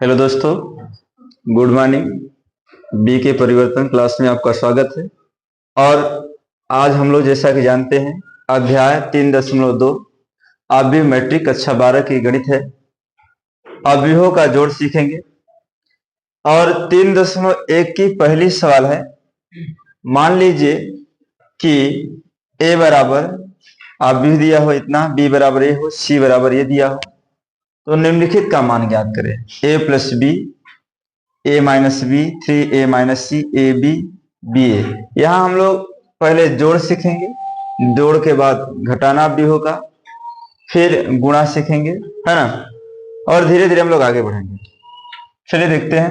Hello दोस्तों, good morning. B के परिवर्तन क्लास में आपका स्वागत है। और आज हम लोग जैसा कि जानते हैं अध्याय 3.2 अवयवी मैट्रिक कक्षा 12 की गणित है। अवयवों का जोड़ सीखेंगे। और 3.1 की पहली सवाल है, मान लीजिए कि a बराबर अवयव दिया हो इतना, b बराबर a हो, c बराबर ये दिया हो, तो निम्नलिखित का मान ज्ञात करें। a plus B, a minus B, 3a minus C, A B B A. यहां हम लोग पहले जोड़ सीखेंगे, जोड़ के बाद घटाना भी होगा, फिर गुणा सीखेंगे, है ना। और धीरे धीरे हम लोग आगे बढ़ेंगे। चलिए देखते हैं,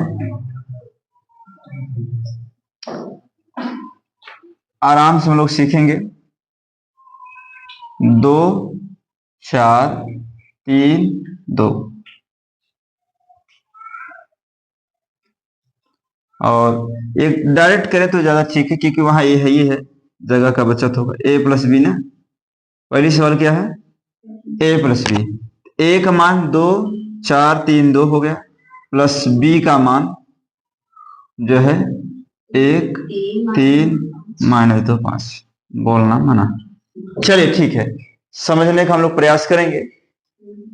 आराम से हम लोग सीखेंगे। 2 4 3 2 और एक डायरेक्ट करें तो ज्यादा ठीक है, क्योंकि वहां ए है, ये है, जगह का बचत होगा। a प्लस बी ना, पहली सवाल क्या है, a प्लस बी। a का मान 2 4 3 2 हो गया, प्लस b का मान जो है 1 3 -2 5। बोलना मना। चलिए ठीक है, समझने का हम लोग प्रयास करेंगे।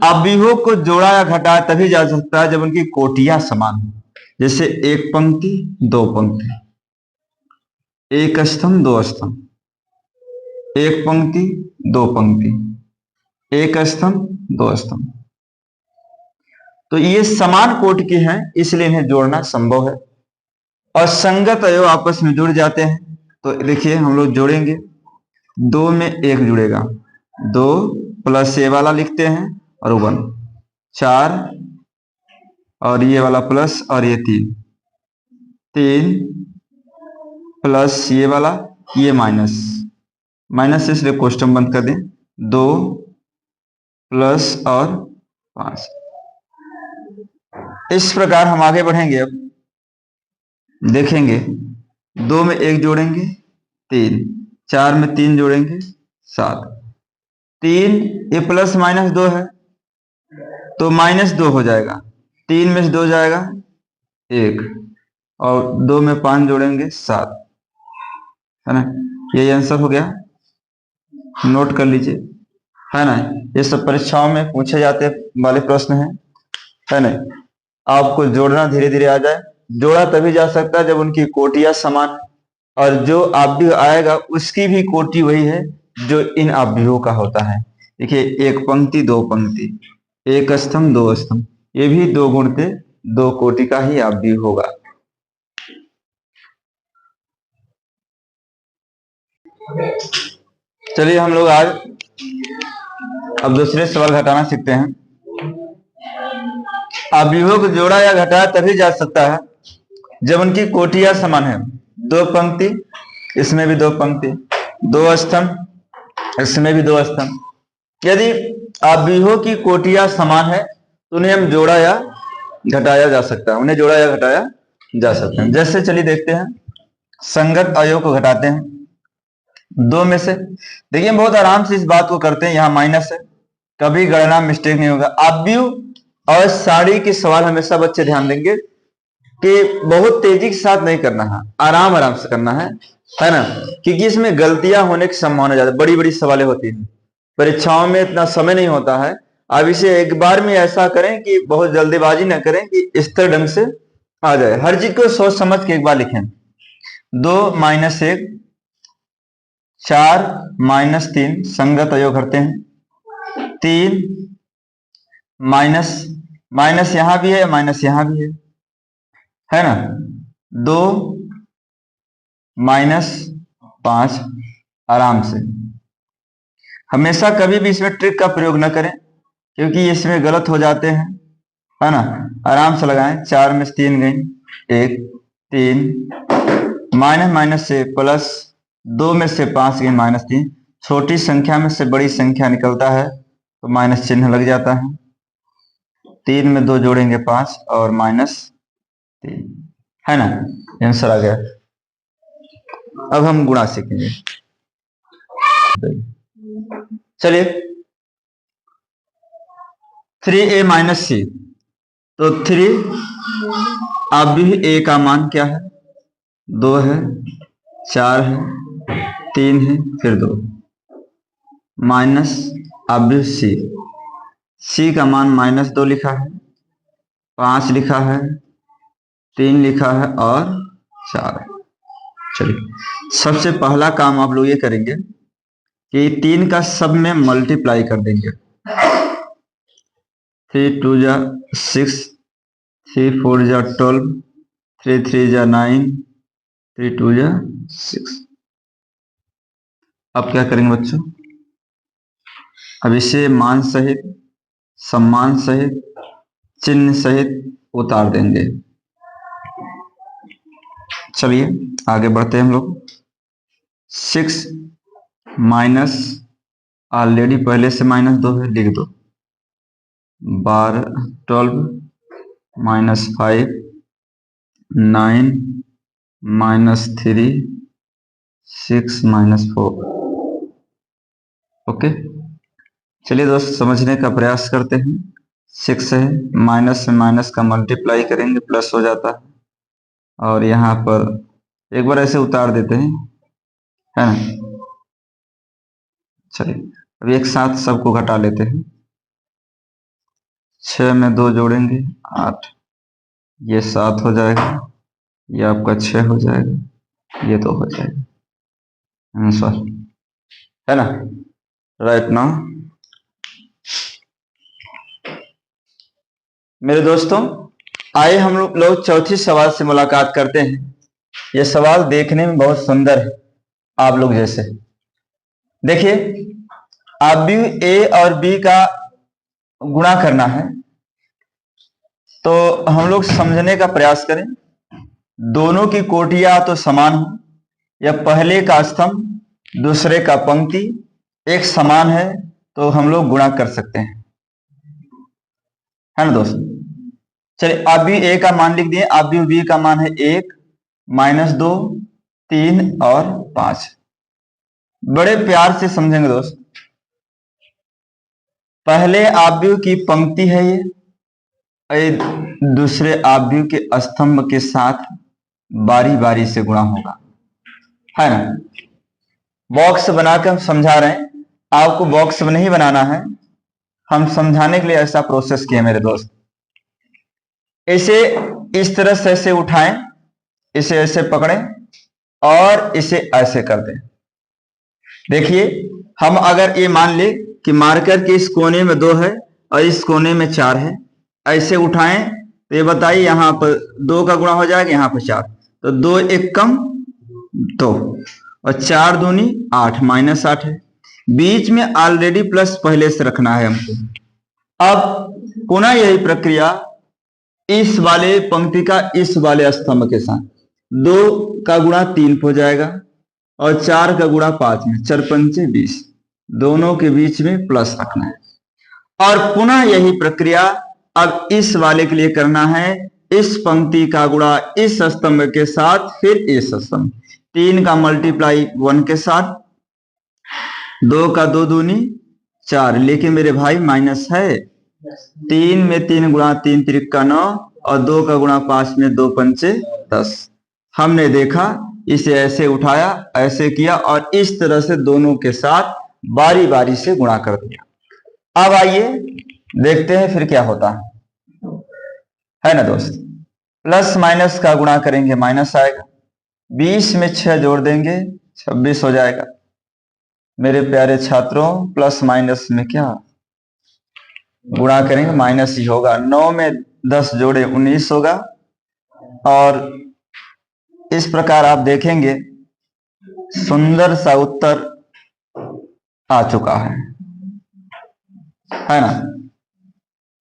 अवयवों को जोड़ा या घटाया तभी जा सकता है जब उनकी कोटियां समान हो। जैसे एक पंक्ति दो पंक्ति, एक स्तंभ दो स्तंभ, एक पंक्ति दो पंक्ति, एक स्तंभ दो स्तंभ। तो ये समान कोटि के हैं, इसलिए इन्हें जोड़ना संभव है। और संगत अवयव आपस में जुड़ जाते हैं। तो देखिए हम लोग जोड़ेंगे, 2 में 1 जुड़ेगा, 2 प्लस ये वाला लिखते हैं और 1, 4 और ये वाला प्लस और ये 3, 3 प्लस ये वाला, ये माइनस, माइनस से इसलिए क्वेश्चन बंद कर दें, 2 प्लस और 5। इस प्रकार हम आगे बढ़ेंगे। अब देखेंगे, 2 में 1 जोड़ेंगे 3, 4 में 3 जोड़ेंगे 7, 3 ये प्लस माइनस 2 है तो -2 हो जाएगा, 3 में से 2 जाएगा 1, और 2 में 5 जोड़ेंगे 7, है ना। यही आंसर हो गया, नोट कर लीजिए, है ना। ये सब परीक्षाओं में पूछे जाते वाले प्रश्न है ना। आपको जोड़ना धीरे धीरे आ जाए। जोड़ा तभी जा सकता है जब उनकी कोटियां समान, और जो अवयव आएगा उसकी भी कोटि वही है जो इन अवयवों का होता है। देखिए, एक पंक्ति दो पंक्ति, एक स्तंभ दो स्तंभ, ये भी 2 गुणित 2 कोटि का ही अवयव होगा। चलिए हम लोग आज अब दूसरे सवाल घटाना सीखते हैं। अवयवों को जोड़ा या घटाया तभी जा सकता है जब उनकी कोटियां समान है। 2 पंक्ति, इसमें भी 2 पंक्ति, 2 स्तंभ, इसमें भी 2 स्तंभ। यदि अवयवों की कोटियां समान है तो उन्हें हम जोड़ा या घटाया जा सकता है, उन्हें जोड़ा या घटाया जा सकता है। जैसे चलिए देखते हैं, संगत अवयव को घटाते हैं 2 में से। देखिए, हम बहुत आराम से इस बात को करते हैं, यहाँ माइनस है, कभी गणना मिस्टेक नहीं होगा। अवयव और साड़ी की सवाल हमेशा बच्चे ध्यान देंगे कि बहुत तेजी के साथ नहीं करना है, आराम आराम से करना है ना, क्योंकि इसमें गलतियां होने की संभावना ज्यादा, बड़ी बड़ी सवालें होती हैं, परीक्षाओं में इतना समय नहीं होता है। अब इसे एक बार में ऐसा करें कि बहुत जल्दीबाजी ना करें कि स्थिर ढंग से आ जाए। हर चीज को सोच समझ के एक बार लिखें। 2 - 1, 4 - 3 संगत अवयव करते हैं। 3 माइनस माइनस यहां भी है, माइनस यहां भी है ना। 2 - 5, आराम से। हमेशा कभी भी इसमें ट्रिक का प्रयोग न करें, क्योंकि इसमें गलत हो जाते हैं, है ना। आराम से लगाएं। 4 में से 3 गई, 1 3, माइनस माइनस से प्लस, 2 में से 5 गई -3। छोटी संख्या में से बड़ी संख्या निकलता है तो माइनस चिन्ह लग जाता है। 3 में 2 जोड़ेंगे 5 और -3, है ना। आंसर आ गया। अब हम गुणा सीखेंगे। चलिए, 3a - c, तो 3, अब भी ए का मान क्या है, 2 है, 4 है, 3 है, फिर 2 माइनस, अब भी सी का मान -2 लिखा है, 5 लिखा है, 3 लिखा है और 4 है। चलिए सबसे पहला काम आप लोग ये करेंगे कि 3 का सब में मल्टीप्लाई कर देंगे। 3 2 जा 6, 3 4 जा 12, 3 3 जा 9, 3 2 जा 6। अब क्या करेंगे बच्चों, अब इसे मान सहित, सम्मान सहित, चिन्ह सहित उतार देंगे। चलिए आगे बढ़ते हैं हम लोग। 6 माइनस, ऑलरेडी पहले से -2 है, लिख दो। 12 12 -5 9 -3 6 -4। ओके, चलिए दोस्त समझने का प्रयास करते हैं। 6 है, माइनस से माइनस का मल्टीप्लाई करेंगे, प्लस हो जाता है, और यहाँ पर एक बार ऐसे उतार देते हैं, है ना। चलिए अब एक साथ सबको घटा लेते हैं। 6 में 2 जोड़ेंगे 8, ये 7 हो जाएगा, ये आपका 6 हो जाएगा, ये 2 हो जाएगा आंसर, है ना। राइट नाउ मेरे दोस्तों, आइए हम लोग चौथी सवाल से मुलाकात करते हैं। यह सवाल देखने में बहुत सुंदर है, आप लोग जैसे। देखिए, अवयव ए और बी का गुणा करना है, तो हम लोग समझने का प्रयास करें। दोनों की कोटियां तो समान हो, या पहले का स्तंभ दूसरे का पंक्ति एक समान है, तो हम लोग गुणा कर सकते हैं, है ना दोस्तों। चलिए अवयव ए का मान लिख दिए, अवयव बी का मान है 1 -2 3 और 5। बड़े प्यार से समझेंगे दोस्त। पहले अवयव की पंक्ति है ये, दूसरे अवयव के स्तंभ के साथ बारी बारी से गुणा होगा, है ना। बॉक्स बनाकर हम समझा रहे हैं, आपको बॉक्स नहीं बनाना है, हम समझाने के लिए ऐसा प्रोसेस किए मेरे दोस्त। इसे इस तरह से ऐसे उठाएं, इसे ऐसे पकड़ें और इसे ऐसे कर दें। देखिए, हम अगर ये मान ले कि मार्कर के इस कोने में 2 है और इस कोने में 4 है, ऐसे उठाएं तो ये बताइए यहाँ पर 2 का गुणा हो जाएगा, यहाँ पर 4, तो 2 1 कम 2 और 4 दूनी 8 -8 है। बीच में ऑलरेडी प्लस पहले से रखना है हमको। अब पुनः यही प्रक्रिया इस वाले पंक्ति का इस वाले स्तंभ के साथ, 2 का गुणा 3 हो जाएगा और 4 का गुणा 5 में, 4 पंचे 20, दोनों के बीच में प्लस रखना है। और पुनः यही प्रक्रिया अब इस वाले के लिए करना है, इस पंक्ति का गुणा इस स्तंभ के साथ, फिर इस स्तंभ, 3 का मल्टीप्लाई 1 के साथ, 2 का 2 दूनी 4, लेकिन मेरे भाई माइनस है, 3 में 3 गुणा 3 त्रिका 9 और 2 का गुणा 5 में 2 पंचे 10। हमने देखा, इसे ऐसे उठाया, ऐसे किया और इस तरह से दोनों के साथ बारी बारी से गुणा कर दिया। अब आइए देखते हैं फिर क्या होता है ना दोस्त। प्लस माइनस का गुणा करेंगे, माइनस आएगा, 20 में 6 जोड़ देंगे 26 हो जाएगा। मेरे प्यारे छात्रों, प्लस माइनस में क्या गुणा करेंगे, माइनस ही होगा। 9 में 10 जोड़े 19 होगा, और इस प्रकार आप देखेंगे सुंदर सा उत्तर आ चुका है ना।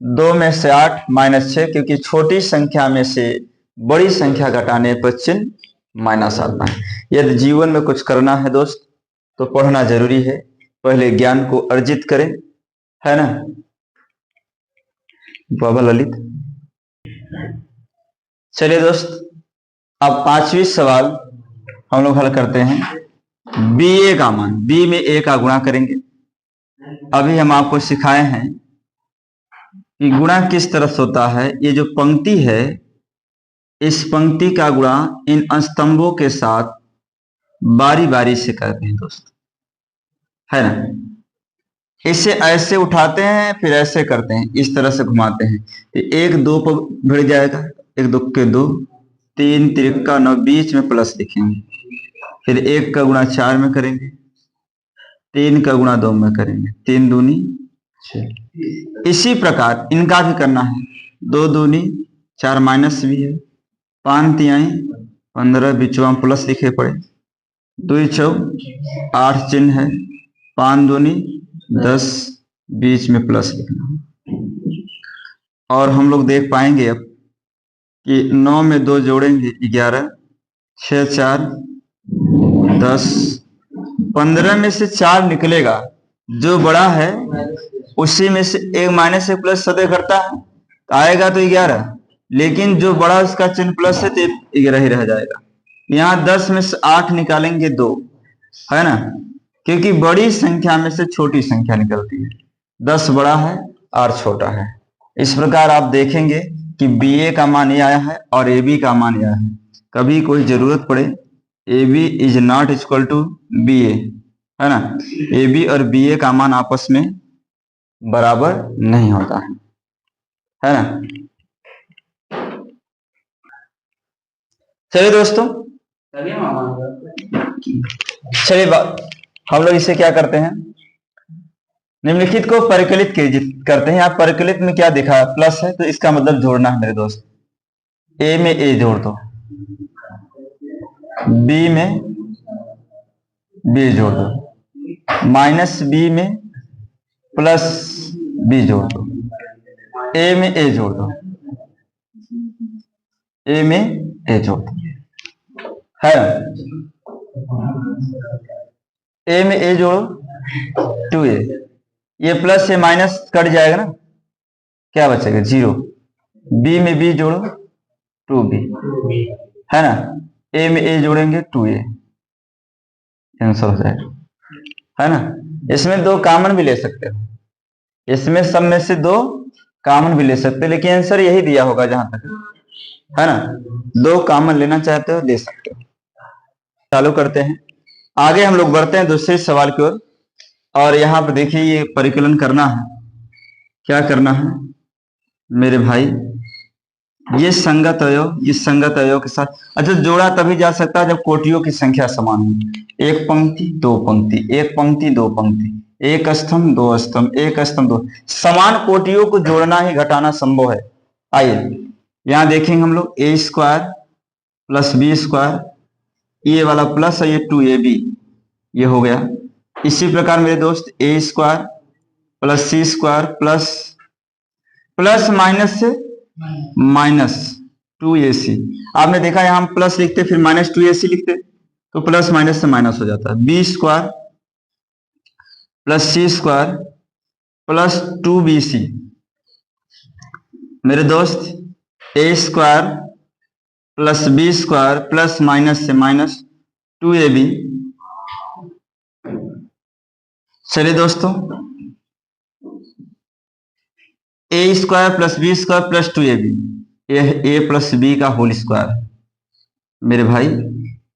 2 में से 8 -6, क्योंकि छोटी संख्या में से बड़ी संख्या घटाने पर चिन्ह माइनस आता है। यदि जीवन में कुछ करना है दोस्त, तो पढ़ना जरूरी है, पहले ज्ञान को अर्जित करें, है ना बाबा ललित। चलिए दोस्त, अब 5वीं सवाल हम लोग हल करते हैं। बी ए का मान, बी में ए का गुणा करेंगे। अभी हम आपको सिखाए हैं कि गुणा किस तरह से होता है। ये जो पंक्ति है, इस पंक्ति का गुणा इन स्तंभों के साथ बारी बारी से करते हैं दोस्त, है ना। इसे ऐसे उठाते हैं फिर ऐसे करते हैं, इस तरह से घुमाते हैं। तो एक दो पर भिड़ जाएगा, एक दो के दो, तीन तिरका नौ, बीच में प्लस लिखेंगे। फिर एक का गुणा 4 में करेंगे, तीन का गुणा 2 में करेंगे, 3 दूनी 6। इसी प्रकार इनका भी करना है। 2 दूनी 4 माइनस भी है, 5 तिहाई 15, बीचवा प्लस लिखे पड़े, 2 चौक 8 चिन्ह है, 5 दूनी 10, बीच में प्लस लिखना। और हम लोग देख पाएंगे अब कि 9 में 2 जोड़ेंगे 11, 6 4 10, 15 में से 4 निकलेगा, जो बड़ा है उसी में से एक माइनस एक प्लस सदैव घटता है, तो आएगा तो 11, लेकिन जो बड़ा उसका चिन्ह प्लस है तो 11 ही रह जाएगा। यहाँ 10 में से 8 निकालेंगे 2, है ना, क्योंकि बड़ी संख्या में से छोटी संख्या निकलती है। 10 बड़ा है और छोटा है। इस प्रकार आप देखेंगे कि बी ए का मान ये आया है और ए बी का मान यह है। कभी कोई जरूरत पड़े A B is not equal to B A, है ना, ए बी और बी ए का मान आपस में बराबर नहीं होता है ना। चलिए दोस्तों, चलिए हम लोग इसे क्या करते हैं, निम्नलिखित को परिकलित करते हैं। आप परिकलित में क्या दिखा, प्लस है तो इसका मतलब जोड़ना है मेरे दोस्त। ए में ए जोड़ दो, बी में बी जोड़ दो, माइनस बी में प्लस बी जोड़ दो, ए में ए जोड़ दो, ए में ए जोड़ दो, है ए में ए जोड़ो 2a, ये प्लस से माइनस कट जाएगा ना, क्या बचेगा 0। बी में बी जोड़ो 2b, है ना, ए में ए जोड़ेंगे 2a, आंसर हो जाएगा, है ना। इसमें 2 कॉमन भी ले सकते हो, इसमें सब में से 2 कॉमन भी ले सकते हो, लेकिन आंसर यही दिया होगा जहां तक, है ना। 2 कॉमन लेना चाहते हो ले सकते हो। चालू करते हैं, आगे हम लोग बढ़ते हैं दूसरे सवाल की ओर। और यहाँ पर देखिए ये परिकलन करना है, क्या करना है मेरे भाई, ये संगत अवयव, ये संगत अवयव के साथ, अच्छा जोड़ा तभी जा सकता है जब कोटियों की संख्या समान हो। एक पंक्ति दो पंक्ति, एक पंक्ति दो पंक्ति, एक स्तंभ दो स्तंभ, एक स्तंभ दो, समान कोटियों को जोड़ना ही घटाना संभव है। आइए यहां देखेंगे हम लोग, ए स्क्वायर प्लस बी स्क्वायर, ये वाला प्लस है, ये 2ab ये हो गया। इसी प्रकार मेरे दोस्त A square plus C square plus plus minus से माइनस 2ac, आपने देखा यहां हम प्लस लिखते फिर माइनस 2ac लिखते, तो प्लस माइनस से माइनस हो जाता है। B square plus C square plus 2bc, मेरे दोस्त A square plus B square plus minus से माइनस 2ab। चलिए दोस्तों, A square plus B square plus 2ab, यह ए प्लस बी का होल स्क्वायर मेरे भाई।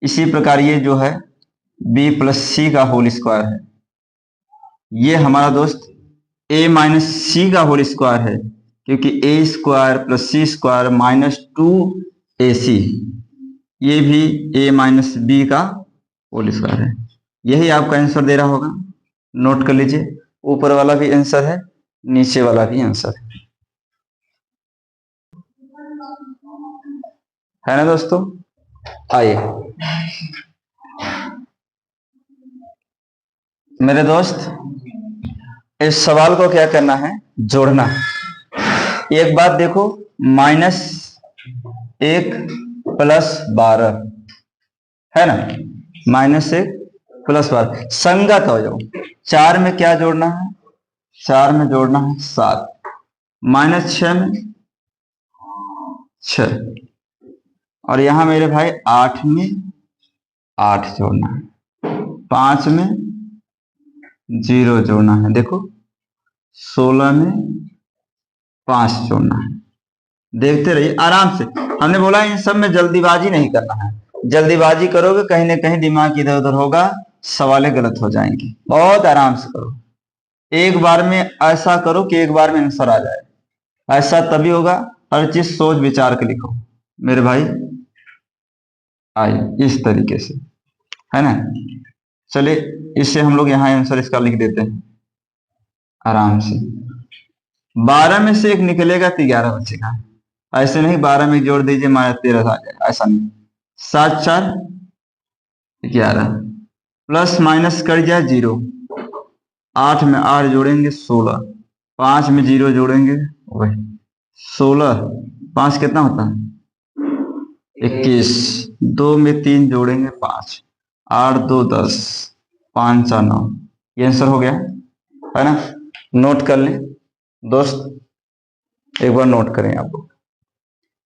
इसी प्रकार ये जो है बी प्लस सी का होल स्क्वायर है, ये हमारा दोस्त ए माइनस सी का होल स्क्वायर है, क्योंकि ए square plus C square minus 2ac, ये भी ए माइनस बी का होल स्क्वायर है। यही आपका आंसर दे रहा होगा, नोट कर लीजिए, ऊपर वाला भी आंसर है, नीचे वाला भी आंसर है ना दोस्तों। आइए मेरे दोस्त, इस सवाल को क्या करना है, जोड़ना। एक बात देखो, -1 प्लस 12 है ना, -1 प्लस 12 संगत अवयव। 4 में क्या जोड़ना है, 4 में जोड़ना है 7, -6 में 6, और यहां मेरे भाई 8 में 8 जोड़ना है, 5 में 0 जोड़ना है। देखो 16 में 5 जोड़ना है। देखते रहिए आराम से। हमने बोला इन सब में जल्दीबाजी नहीं करना है, जल्दीबाजी करोगे कहीं ना कहीं दिमाग इधर उधर होगा, सवालें गलत हो जाएंगी। बहुत आराम से करो, एक बार में ऐसा करो कि एक बार में आंसर आ जाए। ऐसा तभी होगा, हर चीज सोच विचार के लिखो मेरे भाई। आइए इस तरीके से, है ना। चलिए इससे हम लोग यहाँ आंसर इसका लिख देते हैं आराम से। 12 में से एक निकलेगा तो 11 बचेगा। ऐसे नहीं 12 में जोड़ दीजिए -13 आ जाएगा, ऐसा नहीं। 7 4 11 प्लस माइनस कर जाए 0। 8 में 8 जोड़ेंगे 16, 5 में 0 जोड़ेंगे वही 16, 5 कितना होता है 21, 2 में 3 जोड़ेंगे 5, 8 2 10, 5 4 9। ये आंसर हो गया, है ना। नोट कर लें दोस्त, एक बार नोट करें। आप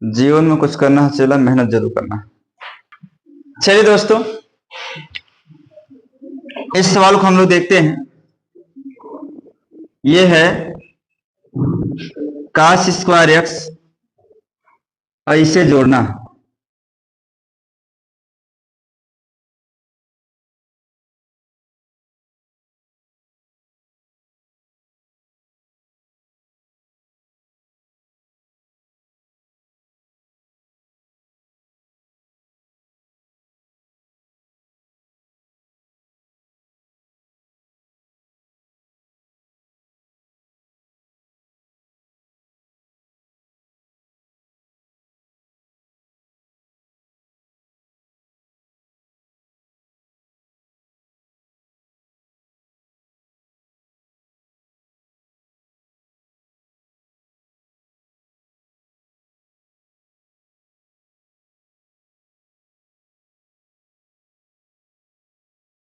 जीवन में कुछ करना है चला, मेहनत जरूर करना है। चलिए दोस्तों, इस सवाल को हम लोग देखते हैं। ये है cos² x, इसे जोड़ना